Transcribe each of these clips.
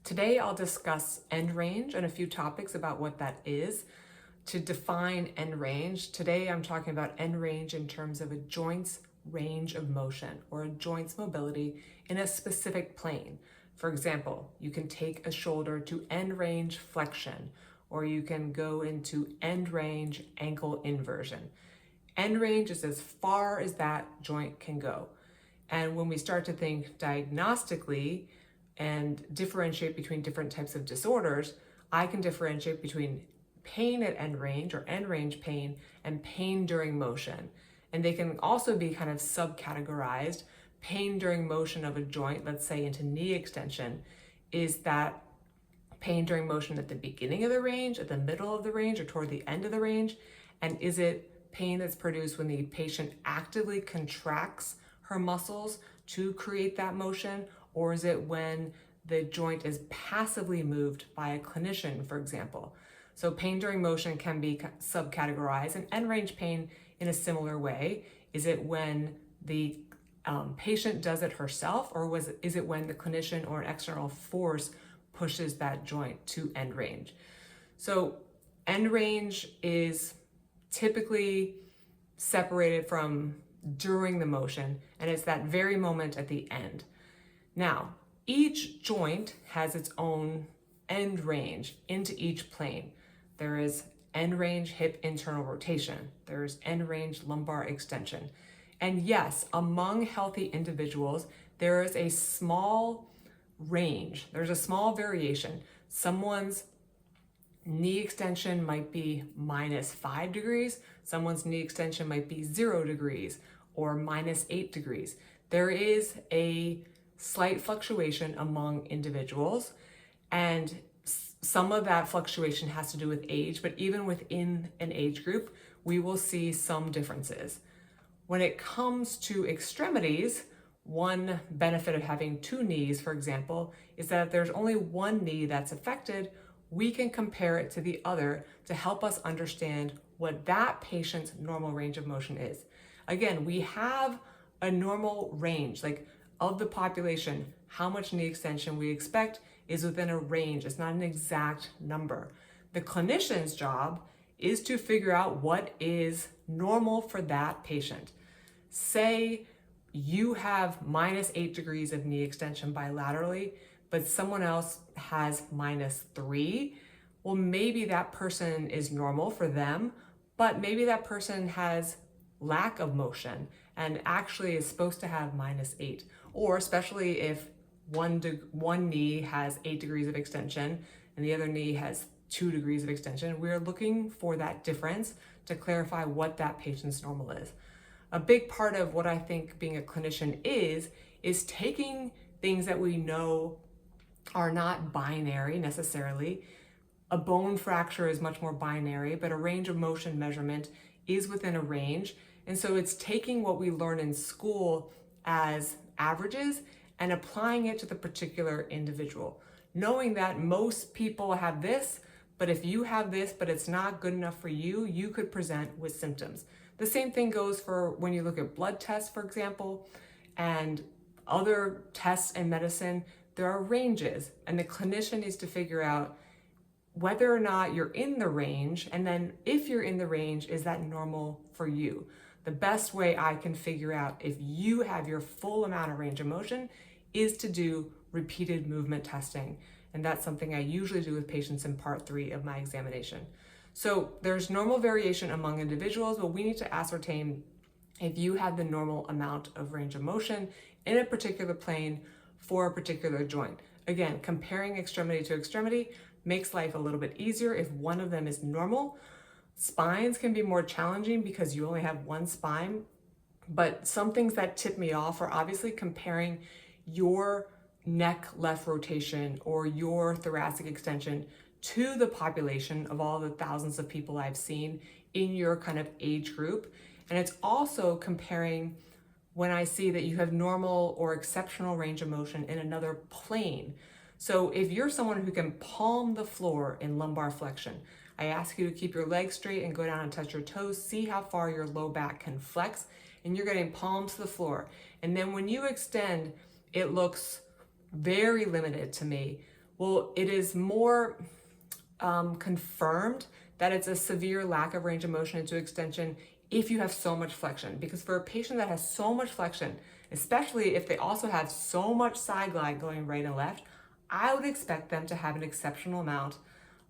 Today I'll discuss end range and a few topics about what that is. To define end range, today I'm talking about end range in terms of a joint's range of motion or a joint's mobility in a specific plane. For example, you can take a shoulder to end range flexion, or you can go into end range ankle inversion. End range is as far as that joint can go. And when we start to think diagnostically and differentiate between different types of disorders, I can differentiate between pain at end range or end range pain and pain during motion. And they can also be kind of subcategorized. Pain during motion of a joint, let's say into knee extension, is that pain during motion at the beginning of the range, at the middle of the range, or toward the end of the range? And is it pain that's produced when the patient actively contracts her muscles to create that motion? Or is it when the joint is passively moved by a clinician, for example? So pain during motion can be subcategorized, and end range pain in a similar way. Is it when the patient does it herself, or is it when the clinician or an external force pushes that joint to end range? So end range is typically separated from during the motion, and it's that very moment at the end. Now, each joint has its own end range into each plane. There is end range hip internal rotation. There's end range lumbar extension. And yes, among healthy individuals, there is a small range. There's a small variation. Someone's knee extension might be -5 degrees. Someone's knee extension might be 0 degrees or -8 degrees. There is a slight fluctuation among individuals, and some of that fluctuation has to do with age, but even within an age group, we will see some differences. When it comes to extremities, one benefit of having two knees, for example, is that if there's only one knee that's affected, we can compare it to the other to help us understand what that patient's normal range of motion is. Again, we have a normal range, like of the population, how much knee extension we expect is within a range. It's not an exact number. The clinician's job is to figure out what is normal for that patient. Say you have -8 degrees of knee extension bilaterally, but someone else has -3. Well, maybe that person is normal for them, but maybe that person has lack of motion and actually is supposed to have -8. Or especially if one knee has 8 degrees of extension and the other knee has 2 degrees of extension, we're looking for that difference to clarify what that patient's normal is. A big part of what I think being a clinician is taking things that we know are not binary necessarily. A bone fracture is much more binary, but a range of motion measurement is within a range. And so it's taking what we learn in school as averages and applying it to the particular individual. Knowing that most people have this, but if you have this, but it's not good enough for you, you could present with symptoms. The same thing goes for when you look at blood tests, for example, and other tests in medicine. There are ranges, and the clinician needs to figure out whether or not you're in the range, and then if you're in the range, is that normal for you? The best way I can figure out if you have your full amount of range of motion is to do repeated movement testing. And that's something I usually do with patients in part 3 of my examination. So there's normal variation among individuals, but we need to ascertain if you have the normal amount of range of motion in a particular plane for a particular joint. Again, comparing extremity to extremity makes life a little bit easier if one of them is normal. Spines can be more challenging because you only have one spine, but some things that tip me off are obviously comparing your neck left rotation or your thoracic extension to the population of all the thousands of people I've seen in your kind of age group. And it's also comparing when I see that you have normal or exceptional range of motion in another plane. So if you're someone who can palm the floor in lumbar flexion, I ask you to keep your legs straight and go down and touch your toes. See how far your low back can flex, and you're getting palms to the floor. And then when you extend, it looks very limited to me. Well, it is more confirmed that it's a severe lack of range of motion into extension if you have so much flexion. Because for a patient that has so much flexion, especially if they also have so much side glide going right and left, I would expect them to have an exceptional amount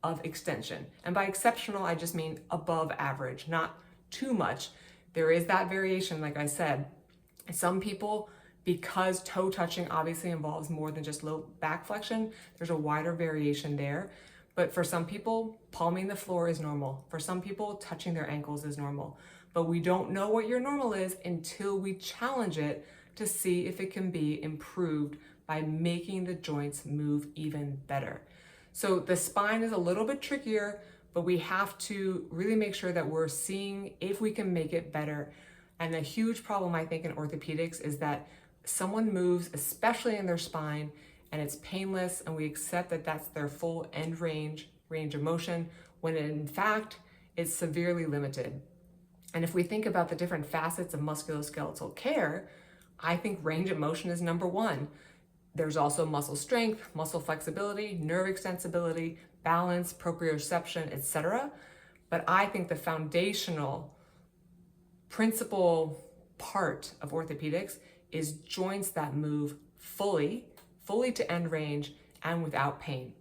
of extension. And by exceptional, I just mean above average, not too much. There is that variation, like I said. Some people, because toe touching obviously involves more than just low back flexion, there's a wider variation there. But for some people, palming the floor is normal. For some people, touching their ankles is normal. But we don't know what your normal is until we challenge it to see if it can be improved by making the joints move even better. So the spine is a little bit trickier, but we have to really make sure that we're seeing if we can make it better. And a huge problem, I think, in orthopedics is that someone moves, especially in their spine, and it's painless, and we accept that that's their full end range of motion, when in fact, it's severely limited. And if we think about the different facets of musculoskeletal care, I think range of motion is number one. There's also muscle strength, muscle flexibility, nerve extensibility, balance, proprioception, etc. But I think the foundational principal part of orthopedics is joints that move fully to end range and without pain.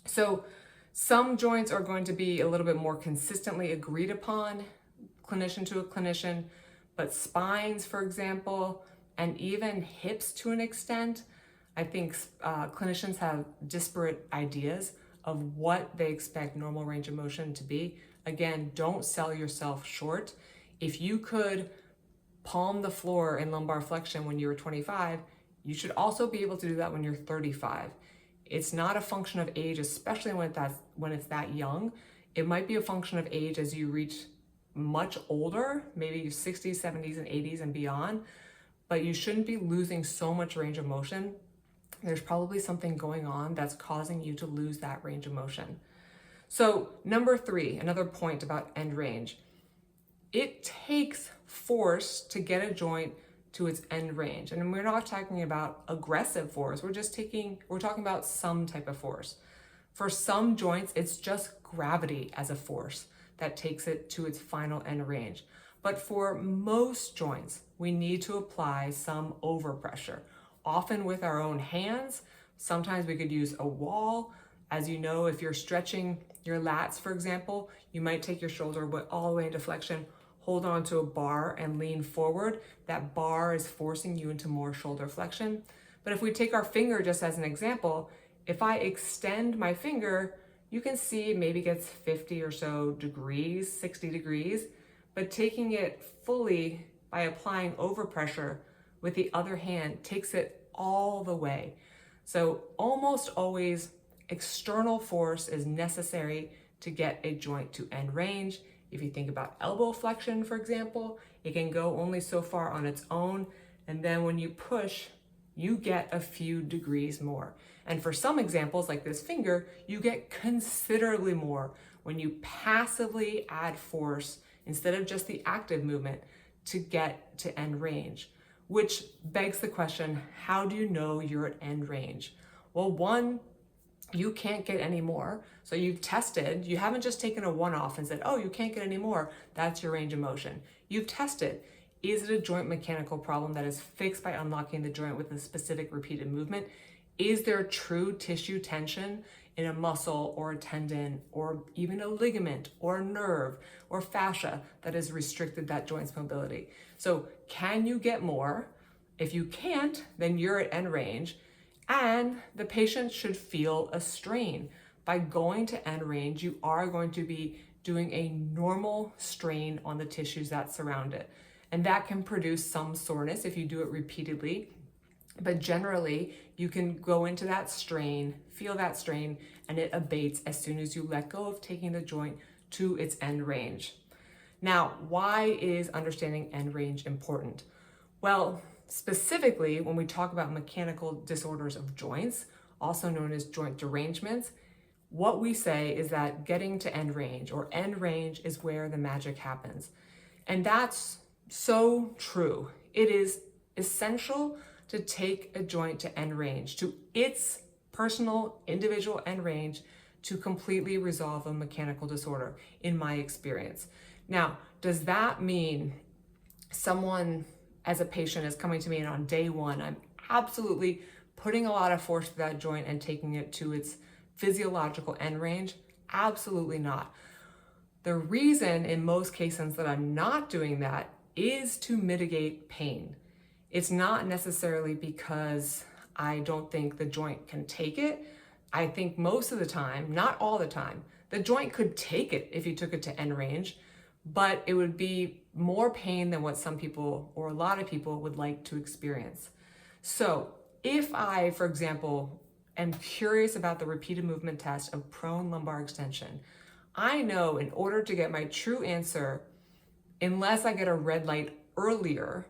So some joints are going to be a little bit more consistently agreed upon, clinician to a clinician, but spines, for example, and even hips to an extent, I think clinicians have disparate ideas of what they expect normal range of motion to be. Again, don't sell yourself short. If you could palm the floor in lumbar flexion when you were 25, you should also be able to do that when you're 35. It's not a function of age, especially when it's that young. It might be a function of age as you reach much older, maybe 60s, 70s, and 80s and beyond, but you shouldn't be losing so much range of motion. There's probably something going on that's causing you to lose that range of motion. So number 3, another point about end range. It takes force to get a joint to its end range. And we're not talking about aggressive force. We're talking about some type of force. For some joints, it's just gravity as a force that takes it to its final end range. But for most joints, we need to apply some overpressure, often with our own hands. Sometimes we could use a wall. As you know, if you're stretching your lats, for example, you might take your shoulder all the way into flexion, hold on to a bar and lean forward. That bar is forcing you into more shoulder flexion. But if we take our finger just as an example, if I extend my finger, you can see it maybe gets 50 or so degrees, 60 degrees, but taking it fully by applying overpressure with the other hand takes it all the way. So almost always external force is necessary to get a joint to end range. If you think about elbow flexion, for example, it can go only so far on its own. And then when you push, you get a few degrees more. And for some examples, like this finger, you get considerably more when you passively add force instead of just the active movement to get to end range. Which begs the question, how do you know you're at end range? Well, one, you can't get any more. So you've tested, you haven't just taken a one-off and said, oh, you can't get any more, that's your range of motion. You've tested, is it a joint mechanical problem that is fixed by unlocking the joint with a specific repeated movement? Is there true tissue tension in a muscle or a tendon or even a ligament or a nerve or fascia that has restricted that joint's mobility? So can you get more? If you can't, then you're at end range. And the patient should feel a strain. By going to end range, you are going to be doing a normal strain on the tissues that surround it. And that can produce some soreness if you do it repeatedly. But generally, you can go into that strain, feel that strain, and it abates as soon as you let go of taking the joint to its end range. Now, why is understanding end range important? Well, specifically, when we talk about mechanical disorders of joints, also known as joint derangements, what we say is that getting to end range or end range is where the magic happens. And that's so true. It is essential to take a joint to end range, to its personal, individual end range to completely resolve a mechanical disorder, in my experience. Now, does that mean someone as a patient is coming to me and on day one, I'm absolutely putting a lot of force to that joint and taking it to its physiological end range? Absolutely not. The reason in most cases that I'm not doing that is to mitigate pain. It's not necessarily because I don't think the joint can take it. I think most of the time, not all the time, the joint could take it if you took it to end range, but it would be more pain than what some people or a lot of people would like to experience. So if I, for example, am curious about the repeated movement test of prone lumbar extension, I know in order to get my true answer, unless I get a red light earlier,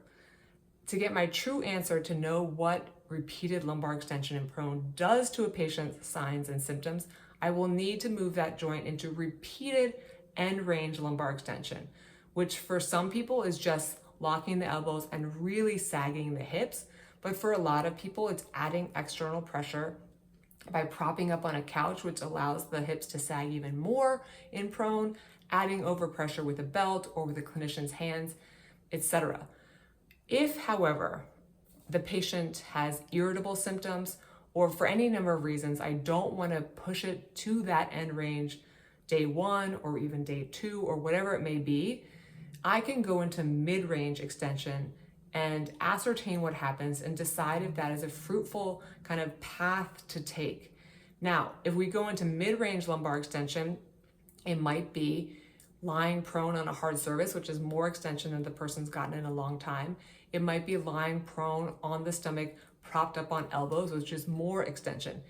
to get my true answer to know what repeated lumbar extension in prone does to a patient's signs and symptoms, I will need to move that joint into repeated end range lumbar extension, which for some people is just locking the elbows and really sagging the hips. But for a lot of people, it's adding external pressure by propping up on a couch, which allows the hips to sag even more in prone, adding overpressure with a belt or with a clinician's hands, etc. If, however, the patient has irritable symptoms, or for any number of reasons, I don't want to push it to that end range day one or even day two or whatever it may be, I can go into mid-range extension and ascertain what happens and decide if that is a fruitful kind of path to take. Now, if we go into mid-range lumbar extension, it might be lying prone on a hard surface, which is more extension than the person's gotten in a long time. It might be lying prone on the stomach, propped up on elbows, which is more extension.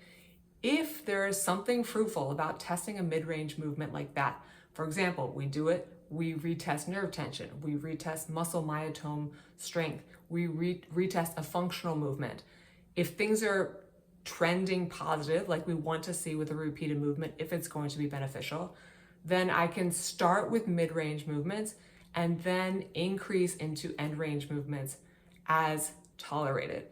If there is something fruitful about testing a mid-range movement like that, for example, we do it, we retest nerve tension, we retest muscle myotome strength, we retest a functional movement. If things are trending positive, like we want to see with a repeated movement, if it's going to be beneficial, then I can start with mid-range movements and then increase into end range movements as tolerated.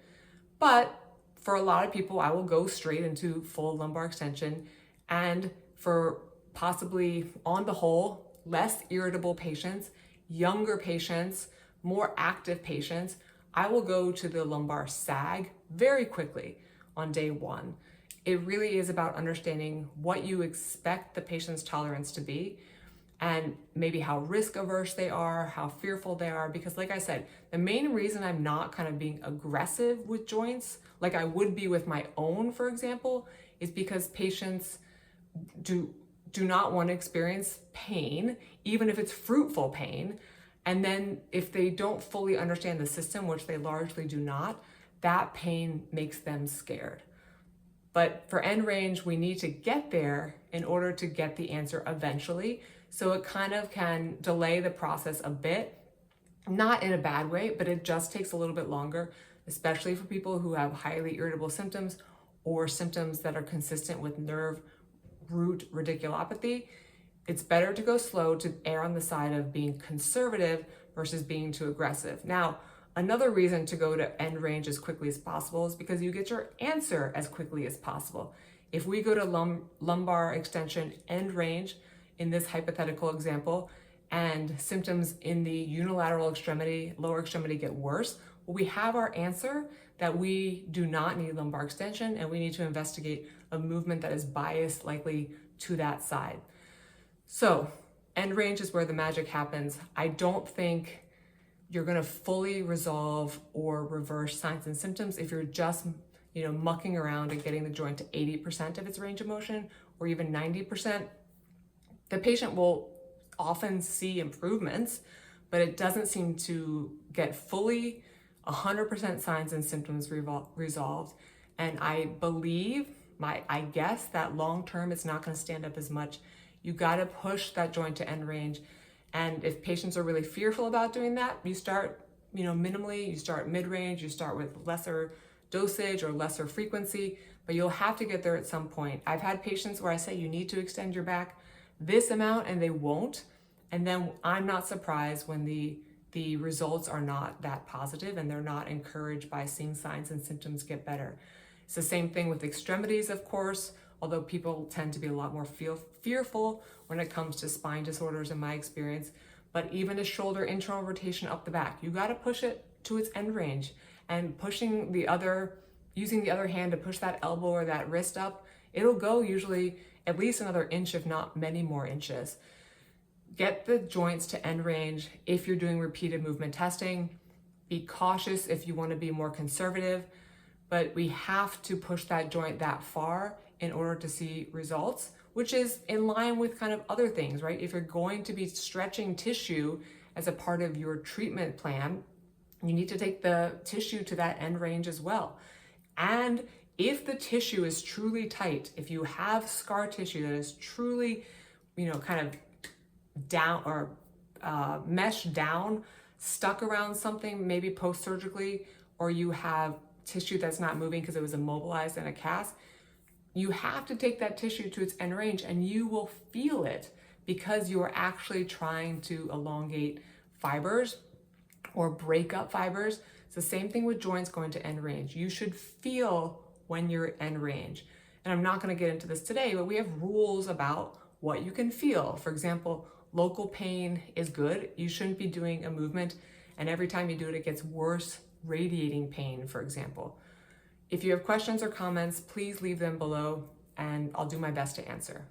But for a lot of people, I will go straight into full lumbar extension. And for possibly, on the whole, less irritable patients, younger patients, more active patients, I will go to the lumbar sag very quickly on day one. It really is about understanding what you expect the patient's tolerance to be and maybe how risk averse they are, how fearful they are. Because like I said, the main reason I'm not kind of being aggressive with joints, like I would be with my own, for example, is because patients do not want to experience pain, even if it's fruitful pain. And then if they don't fully understand the system, which they largely do not, that pain makes them scared. But for end range, we need to get there in order to get the answer eventually. So it kind of can delay the process a bit, not in a bad way, but it just takes a little bit longer, especially for people who have highly irritable symptoms or symptoms that are consistent with nerve root radiculopathy. It's better to go slow, to err on the side of being conservative versus being too aggressive. Now, another reason to go to end range as quickly as possible is because you get your answer as quickly as possible. If we go to lumbar extension end range in this hypothetical example, and symptoms in the unilateral extremity, lower extremity get worse, well, we have our answer that we do not need lumbar extension and we need to investigate a movement that is biased likely to that side. So end range is where the magic happens. I don't think you're going to fully resolve or reverse signs and symptoms if you're just, mucking around and getting the joint to 80% of its range of motion or even 90%. The patient will often see improvements, but it doesn't seem to get fully 100% signs and symptoms resolved. And I guess that long term it's not going to stand up as much. You got to push that joint to end range. And if patients are really fearful about doing that, you start, minimally, you start mid-range, you start with lesser dosage or lesser frequency, but you'll have to get there at some point. I've had patients where I say you need to extend your back this amount and they won't. And then I'm not surprised when the results are not that positive and they're not encouraged by seeing signs and symptoms get better. It's the same thing with extremities, of course, although people tend to be a lot more fearful when it comes to spine disorders in my experience. But even a shoulder internal rotation up the back, you got to push it to its end range, and using the other hand to push that elbow or that wrist up, it'll go usually at least another inch, if not many more inches. Get the joints to end range if you're doing repeated movement testing. Be cautious if you want to be more conservative, but we have to push that joint that far in order to see results, which is in line with kind of other things, right? If you're going to be stretching tissue as a part of your treatment plan, you need to take the tissue to that end range as well. And if the tissue is truly tight, if you have scar tissue that is truly, kind of down or meshed down, stuck around something, maybe post-surgically, or you have tissue that's not moving because it was immobilized in a cast, you have to take that tissue to its end range, and you will feel it because you are actually trying to elongate fibers or break up fibers. It's the same thing with joints going to end range. You should feel when you're end range. And I'm not going to get into this today, but we have rules about what you can feel. For example, local pain is good. You shouldn't be doing a movement and every time you do it, it gets worse, radiating pain, for example. If you have questions or comments, please leave them below and I'll do my best to answer.